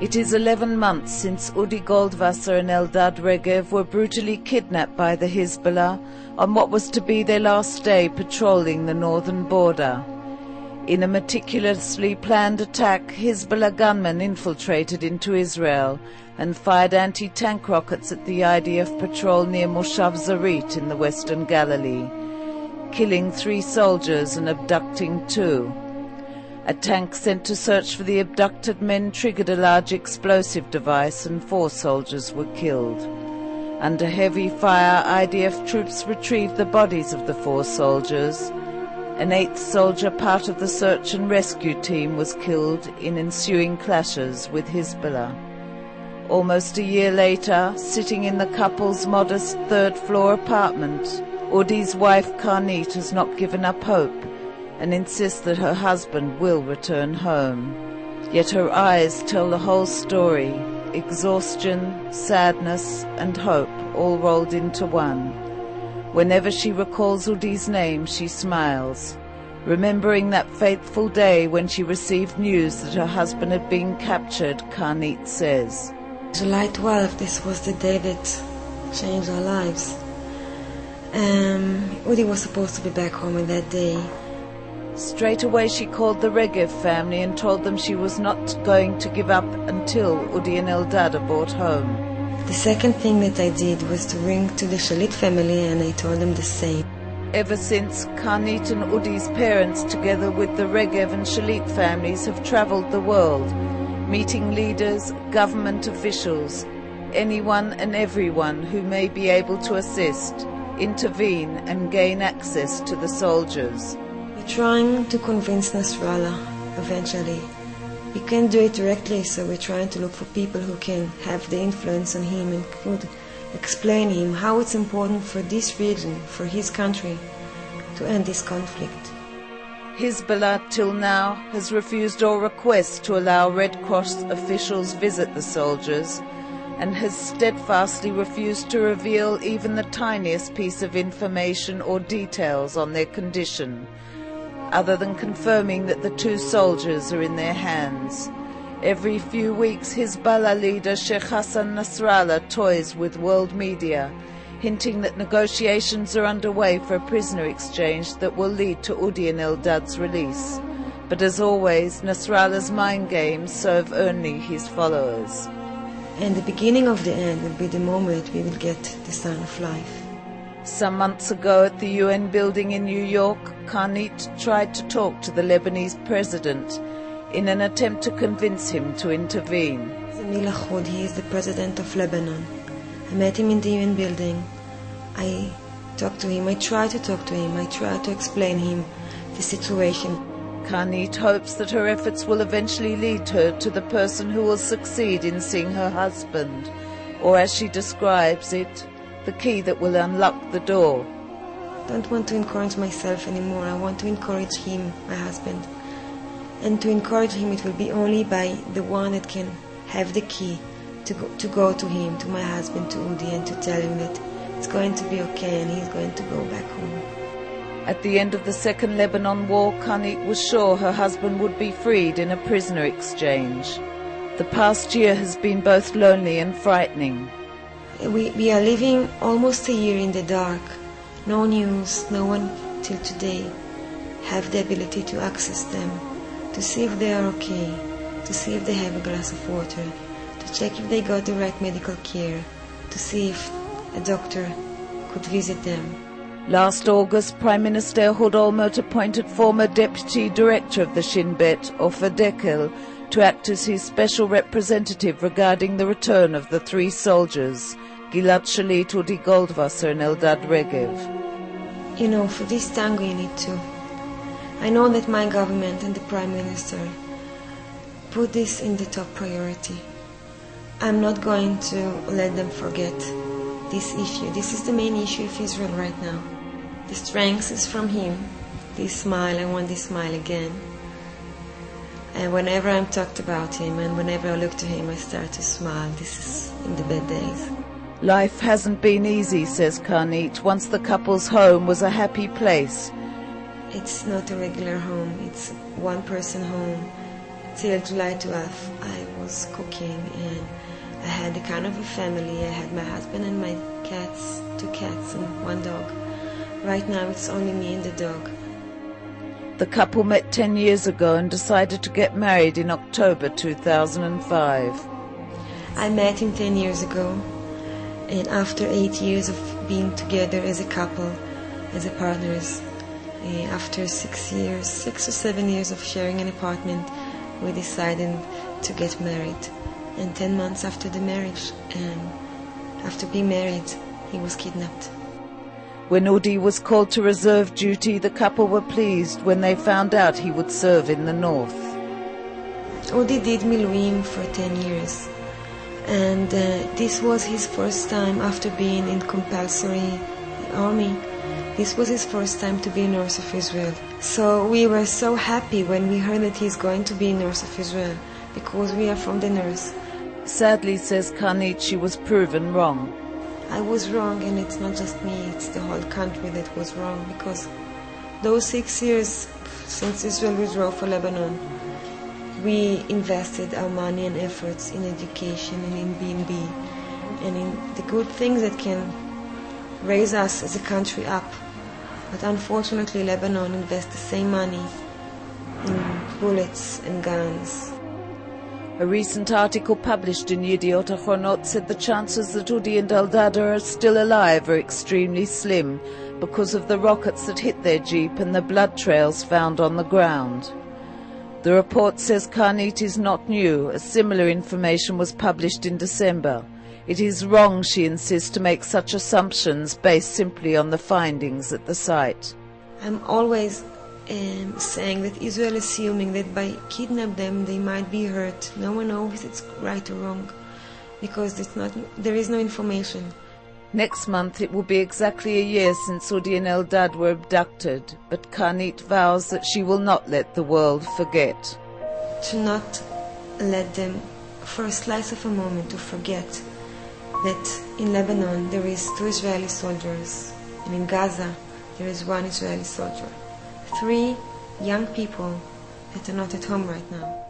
It is 11 months since Udi Goldwasser and Eldad Regev were brutally kidnapped by the Hezbollah on what was to be their last day patrolling the northern border. In a meticulously planned attack, Hezbollah gunmen infiltrated into Israel and fired anti-tank rockets at the IDF patrol near Moshav Zarit in the western Galilee, killing 3 soldiers and abducting 2. A tank sent to search for the abducted men triggered a large explosive device and 4 soldiers were killed. Under heavy fire, IDF troops retrieved the bodies of the 4 soldiers. An 8th soldier, part of the search and rescue team, was killed in ensuing clashes with Hezbollah. Almost a year later, sitting in the couple's modest 3rd-floor apartment, Udi's wife Kernit has not given up hope and insists that her husband will return home. Yet her eyes tell the whole story: exhaustion, sadness and hope all rolled into one. Whenever she recalls Udi's name, she smiles, remembering that fateful day when she received news that her husband had been captured. Kernit says, July 12th, this was the day that changed our lives. Udi was supposed to be back home on that day. Straight away she called the Regev family and told them she was not going to give up until Udi and Eldad are brought home. The second thing that I did was to ring to the Shalit family and I told them the same. Ever since, Kernit and Udi's parents, together with the Regev and Shalit families, have traveled the world, meeting leaders, government officials, anyone and everyone who may be able to assist, intervene and gain access to the soldiers. We're trying to convince Nasrallah eventually. We can't do it directly, so we're trying to look for people who can have the influence on him and could explain him how it's important for this region, for his country, to end this conflict. Hezbollah till now has refused all requests to allow Red Cross officials visit the soldiers and has steadfastly refused to reveal even the tiniest piece of information or details on their condition, other than confirming that the 2 soldiers are in their hands. Every few weeks, Hezbollah leader Sheikh Hassan Nasrallah toys with world media, hinting that negotiations are underway for a prisoner exchange that will lead to Udi and Eldad's release. But as always, Nasrallah's mind games serve only his followers. And the beginning of the end will be the moment we will get the sign of life. Some months ago at the UN building in New York, Kernit tried to talk to the Lebanese president in an attempt to convince him to intervene. He is the president of Lebanon. I met him in the UN building. I talked to him, I tried to talk to him, I tried to explain him the situation. Kernit hopes that her efforts will eventually lead her to the person who will succeed in seeing her husband, or as she describes it, the key that will unlock the door. I don't want to encourage myself anymore. I want to encourage him, my husband. And to encourage him, it will be only by the one that can have the key to go to him, to my husband, to Udi, and to tell him that it's going to be okay and he's going to go back home. At the end of the Second Lebanon War, Kernit was sure her husband would be freed in a prisoner exchange. The past year has been both lonely and frightening. We are living almost a year in the dark. No news, no one till today have the ability to access them, to see if they are okay, to see if they have a glass of water, to check if they got the right medical care, to see if a doctor could visit them. Last August, Prime Minister Ehud Olmert appointed former Deputy Director of the Shin Bet, Ofer Dekel, to act as his special representative regarding the return of the 3 soldiers, Gilad Shalit, Udi Goldwasser and Eldad Regev. You know, for this tango you need to. I know that my government and the Prime Minister put this in the top priority. I'm not going to let them forget this issue. This is the main issue of Israel right now. The strength is from him. This smile, I want this smile again. And whenever I'm talked about him and whenever I look to him, I start to smile. This is in the bad days. Life hasn't been easy, says Kernit. Once the couple's home was a happy place. It's not a regular home. It's one-person home. Till July 12th, I was cooking, and I had a kind of a family. I had my husband and my cats, 2 cats and 1 dog. Right now it's only me and the dog. The couple met 10 years ago and decided to get married in October 2005. I met him 10 years ago, and after 8 years of being together as a couple, as a partners, after 6 or 7 years of sharing an apartment, we decided to get married. And 10 months after the marriage, and after being married, he was kidnapped. When Udi was called to reserve duty, the couple were pleased when they found out he would serve in the north. Udi did Miluim for 10 years, and this was his first time after being in compulsory army. This was his first time to be a nurse of Israel. So we were so happy when we heard that he's going to be a nurse of Israel, because we are from the north. Sadly, says Kernit, she was proven wrong. I was wrong, and it's not just me, it's the whole country that was wrong, because those 6 years since Israel withdrew from Lebanon, we invested our money and efforts in education and in B&B and in the good things that can raise us as a country up. But unfortunately, Lebanon invests the same money in bullets and guns. A recent article published in Yediot Ahronot said the chances that Udi and Eldad are still alive are extremely slim because of the rockets that hit their jeep and the blood trails found on the ground. The report says Kernit is not new, as similar information was published in December. It is wrong, she insists, to make such assumptions based simply on the findings at the site. I'm always saying that Israel is assuming that by kidnapping them they might be hurt. No one knows if it's right or wrong, because there is no information. Next month it will be exactly a year since Udi and Eldad were abducted, but Kernit vows that she will not let the world forget. To not let them, for a slice of a moment, to forget that in Lebanon there is 2 Israeli soldiers, and in Gaza there is 1 Israeli soldier. 3 young people that are not at home right now.